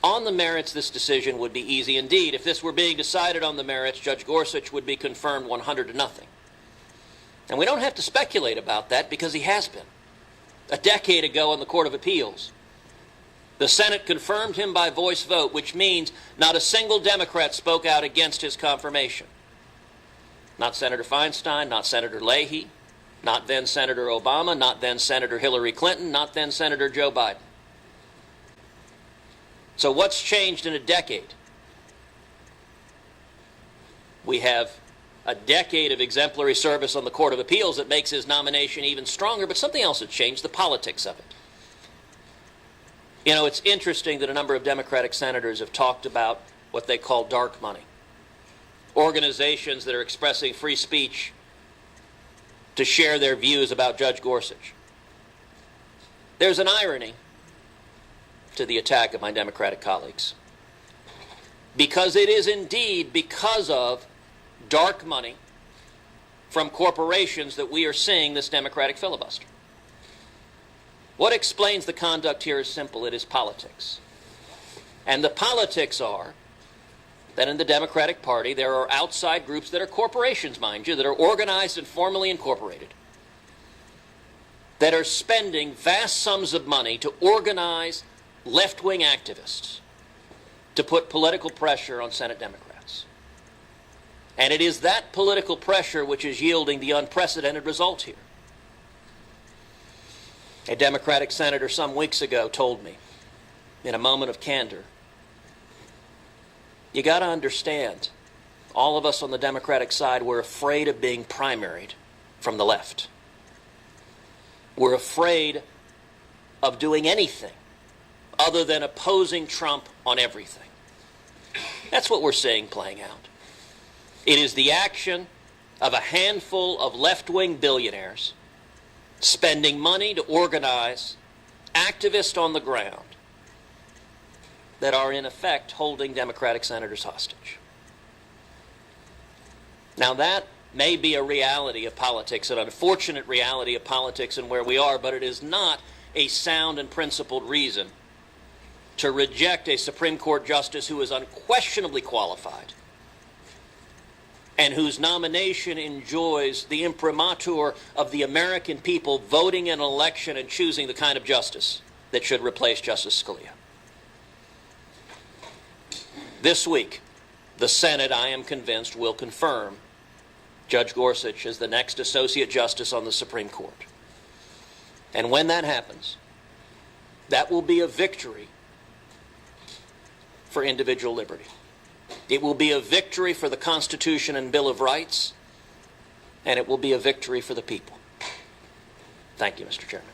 On the merits, this decision would be easy indeed. If this were being decided on the merits, Judge Gorsuch would be confirmed 100-0. And we don't have to speculate about that because he has been. A decade ago on the Court of Appeals, the Senate confirmed him by voice vote, which means not a single Democrat spoke out against his confirmation. Not Senator Feinstein, not Senator Leahy, not then Senator Obama, not then Senator Hillary Clinton, not then Senator Joe Biden. So what's changed in a decade? We have a decade of exemplary service on the Court of Appeals that makes his nomination even stronger, but something else has changed, the politics of it. You know, it's interesting that a number of Democratic senators have talked about what they call dark money. Organizations that are expressing free speech to share their views about Judge Gorsuch. There's an irony to the attack of my Democratic colleagues, because it is indeed because of dark money from corporations that we are seeing this Democratic filibuster. What explains the conduct here is simple. It is politics. And the politics are that in the Democratic Party there are outside groups that are corporations, mind you, that are organized and formally incorporated, that are spending vast sums of money to organize left-wing activists to put political pressure on Senate Democrats. And it is that political pressure which is yielding the unprecedented result here. A Democratic senator some weeks ago told me, in a moment of candor, you got to understand, all of us on the Democratic side, we're afraid of being primaried from the left. We're afraid of doing anything other than opposing Trump on everything. That's what we're seeing playing out. It is the action of a handful of left-wing billionaires spending money to organize activists on the ground that are in effect holding Democratic senators hostage. Now that may be a reality of politics, an unfortunate reality of politics and where we are, but it is not a sound and principled reason to reject a Supreme Court justice who is unquestionably qualified and whose nomination enjoys the imprimatur of the American people voting in an election and choosing the kind of justice that should replace Justice Scalia. This week, the Senate, I am convinced, will confirm Judge Gorsuch as the next Associate Justice on the Supreme Court. And when that happens, that will be a victory for individual liberty. It will be a victory for the Constitution and Bill of Rights, and it will be a victory for the people. Thank you, Mr. Chairman.